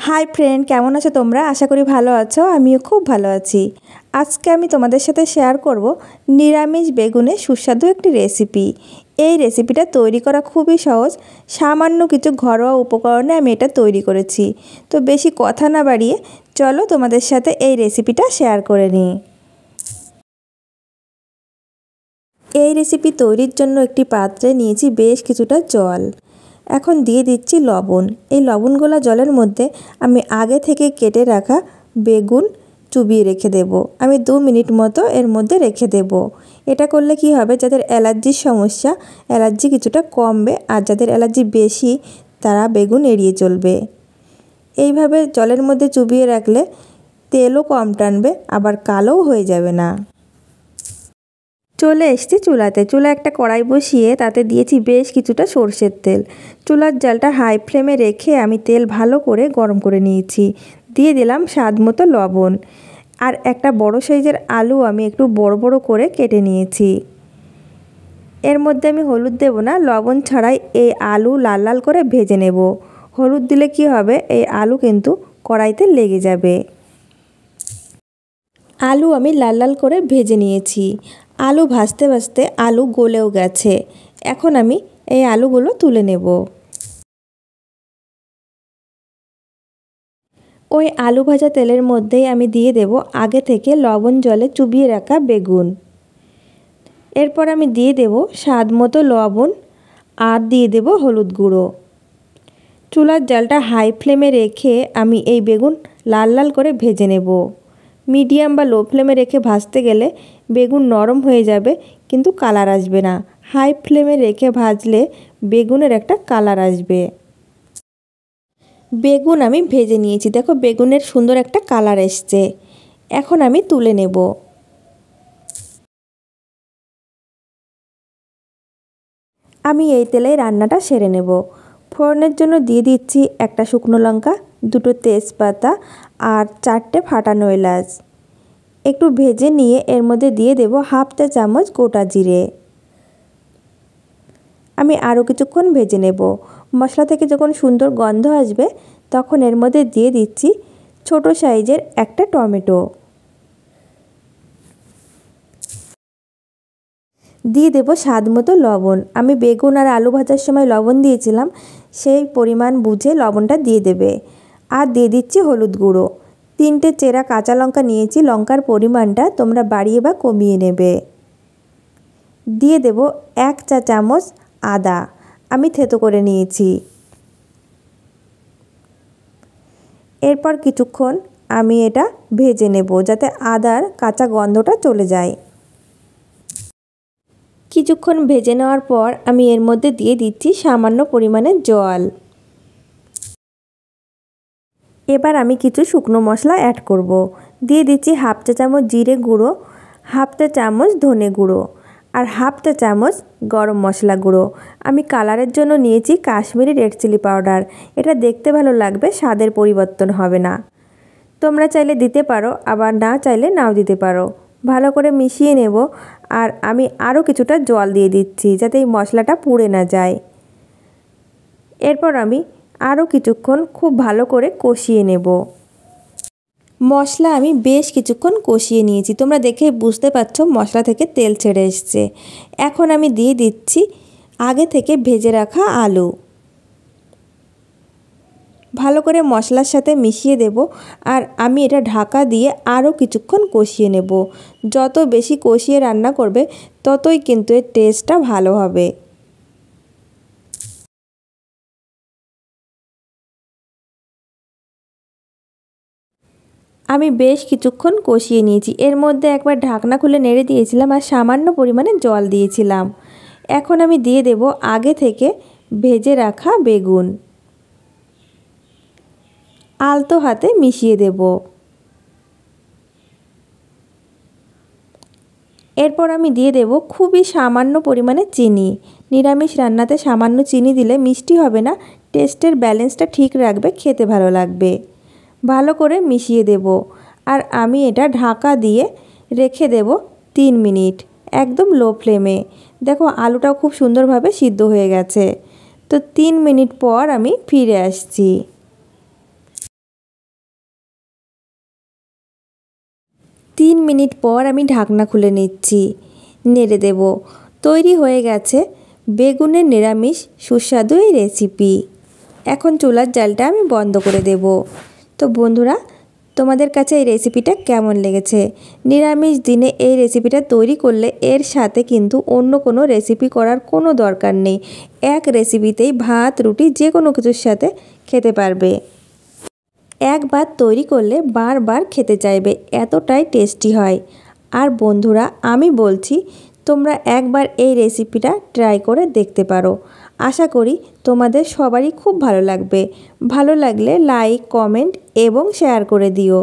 Hi friend, কেমন আছো তোমরা? আশা করি ভালো আছো। আমিও খুব ভালো আছি। আজকে আমি তোমাদের সাথে শেয়ার করব নিরামিষ বেগুনে সুস্বাদু একটি রেসিপি। এই রেসিপিটা তৈরি করা খুবই সহজ। সামান্য কিছু ঘরোয়া উপকরণে আমি এটা তৈরি করেছি। তো বেশি কথা না বাড়িয়ে চলো তোমাদের সাথে এই রেসিপিটা শেয়ার করে নিই। এই রেসিপি তৈরির জন্য একটি পাত্রে নিয়েছি বেশ কিছুটা জল। এখন দিয়ে দিচ্ছি লবণ। এই লবণগোলা জলের মধ্যে আমি আগে থেকে কেটে রাখা বেগুন চুবিয়ে রেখে দেব। আমি 2 মিনিট মতো এর মধ্যে রেখে দেব। এটা করলে কি হবে, যাদের অ্যালার্জির সমস্যা, অ্যালার্জি কিছুটা কমবে, আর যাদের অ্যালার্জি বেশি তারা বেগুন এড়িয়ে চলবে। এইভাবে জলের মধ্যে চুবিয়ে রাখলে তেলও কম টানবে, আবার কালোও হয়ে যাবে না। চলে এসেছি চুলাতে। চুলা একটা কড়াই বসিয়ে তাতে দিয়েছি বেশ কিছুটা সরষের তেল। চুলার জালটা হাই ফ্লেমে রেখে আমি তেল ভালো করে গরম করে নিয়েছি। দিয়ে দিলাম স্বাদ মতো লবণ, আর একটা বড় সাইজের আলু আমি একটু বড় বড় করে কেটে নিয়েছি। এর মধ্যে আমি হলুদ দেব না, লবণ ছাড়াই এই আলু লাল লাল করে ভেজে নেব। হলুদ দিলে কি হবে, এই আলু কিন্তু কড়াইতে লেগে যাবে। আলু আমি লাল লাল করে ভেজে নিয়েছি। আলু ভাজতে ভাজতে আলু গলেও গেছে। এখন আমি এই আলুগুলো তুলে নেব। ওই আলু ভাজা তেলের মধ্যেই আমি দিয়ে দেব আগে থেকে লবণ জলে চুবিয়ে রাখা বেগুন। এরপর আমি দিয়ে দেব স্বাদ মতো লবণ, আর দিয়ে দেব হলুদ গুঁড়ো। চুলার জালটা হাই ফ্লেমে রেখে আমি এই বেগুন লাল লাল করে ভেজে নেব। মিডিয়াম বা লো ফ্লেমে রেখে ভাজতে গেলে বেগুন নরম হয়ে যাবে, কিন্তু কালার আসবে না। হাই ফ্লেমে রেখে ভাজলে বেগুনের একটা কালার আসবে। বেগুন আমি ভেজে নিয়েছি, দেখো বেগুনের সুন্দর একটা কালার এসছে। এখন আমি তুলে নেব। আমি এই তেলেই রান্নাটা সেরে নেব। ফোড়নের জন্য দিয়ে দিচ্ছি একটা শুকনো লঙ্কা, 2টো তেজপাতা, আর 4টে ফাটানো এলাচ। একটু ভেজে নিয়ে এর মধ্যে দিয়ে দেব হাফ চা চামচ গোটা জিরে। আমি আরও কিছুক্ষণ ভেজে নেব। মশলা থেকে যখন সুন্দর গন্ধ আসবে তখন এর মধ্যে দিয়ে দিচ্ছি ছোট সাইজের একটা টমেটো। দিয়ে দেব স্বাদ মতো লবণ। আমি বেগুন আর আলু ভাজার সময় লবণ দিয়েছিলাম, সেই পরিমাণ বুঝে লবণটা দিয়ে দেবে। আর দিয়ে দিচ্ছি হলুদ গুঁড়ো। 3টে চেরা কাঁচা লঙ্কা নিয়েছি, লঙ্কার পরিমাণটা তোমরা বাড়িয়ে বা কমিয়ে নেবে। দিয়ে দেব 1 চা চামচ আদা, আমি থেতো করে নিয়েছি। এরপর কিছুক্ষণ আমি এটা ভেজে নেব যাতে আদার কাঁচা গন্ধটা চলে যায়। কিছুক্ষণ ভেজে নেওয়ার পর আমি এর মধ্যে দিয়ে দিচ্ছি সামান্য পরিমাণে জল। এবার আমি কিছু শুকনো মশলা অ্যাড করব। দিয়ে দিচ্ছি হাফ চা চামচ জিরে গুঁড়ো, হাফ চা চামচ ধনে গুঁড়ো, আর হাফ চা চামচ গরম মশলা গুঁড়ো। আমি কালারের জন্য নিয়েছি কাশ্মীরি রেড চিলি পাউডার। এটা দেখতে ভালো লাগবে, স্বাদের পরিবর্তন হবে না। তোমরা চাইলে দিতে পারো, আবার না চাইলে নাও দিতে পারো। ভালো করে মিশিয়ে নেব। আর আমি আরও কিছুটা জল দিয়ে দিচ্ছি যাতে এই মশলাটা পুড়ে না যায়। এরপর আমি আরও কিছুক্ষণ খুব ভালো করে কষিয়ে নেব। মশলা আমি বেশ কিছুক্ষণ কষিয়ে নিয়েছি, তোমরা দেখে বুঝতে পারছো মশলা থেকে তেল ছেড়ে এসছে। এখন আমি দিয়ে দিচ্ছি আগে থেকে ভেজে রাখা আলু। ভালো করে মশলার সাথে মিশিয়ে দেব। আর আমি এটা ঢাকা দিয়ে আরও কিছুক্ষণ কষিয়ে নেব। যত বেশি কষিয়ে রান্না করবে ততই কিন্তু এর টেস্টটা ভালো হবে। আমি বেশ কিছুক্ষণ কষিয়ে নিয়েছি। এর মধ্যে একবার ঢাকনা খুলে নেড়ে দিয়েছিলাম আর সামান্য পরিমাণে জল দিয়েছিলাম। এখন আমি দিয়ে দেব আগে থেকে ভেজে রাখা বেগুন। আলতো হাতে মিশিয়ে দেব। এরপর আমি দিয়ে দেব খুবই সামান্য পরিমাণে চিনি। নিরামিষ রান্নাতে সামান্য চিনি দিলে মিষ্টি হবে না, টেস্টের ব্যালেন্সটা ঠিক রাখবে, খেতে ভালো লাগবে। ভালো করে মিশিয়ে দেব। আর আমি এটা ঢাকা দিয়ে রেখে দেব 3 মিনিট, একদম লো ফ্লেমে। দেখো আলুটাও খুব সুন্দরভাবে সিদ্ধ হয়ে গেছে। তো 3 মিনিট পর আমি ফিরে আসছি। 3 মিনিট পর আমি ঢাকনা খুলে নিচ্ছি, নেড়ে দেব। তৈরি হয়ে গেছে বেগুনের নিরামিষ সুস্বাদু এই রেসিপি। এখন চুলার জালটা আমি বন্ধ করে দেব। তো বন্ধুরা, তোমাদের কাছে এই রেসিপিটা কেমন লেগেছে? নিরামিষ দিনে এই রেসিপিটা তৈরি করলে এর সাথে কিন্তু অন্য কোনো রেসিপি করার কোনো দরকার নেই। এক রেসিপিতেই ভাত, রুটি যে কোনো কিছুর সাথে খেতে পারবে। একবার তৈরি করলে বারবার খেতে চাইবে, এতটাই টেস্টি হয়। আর বন্ধুরা, আমি বলছি তোমরা একবার এই রেসিপিটা ট্রাই করে দেখতে পারো। আশা করি তোমাদের সবারই খুব ভালো লাগবে। ভালো লাগলে লাইক, কমেন্ট এবং শেয়ার করে দিও।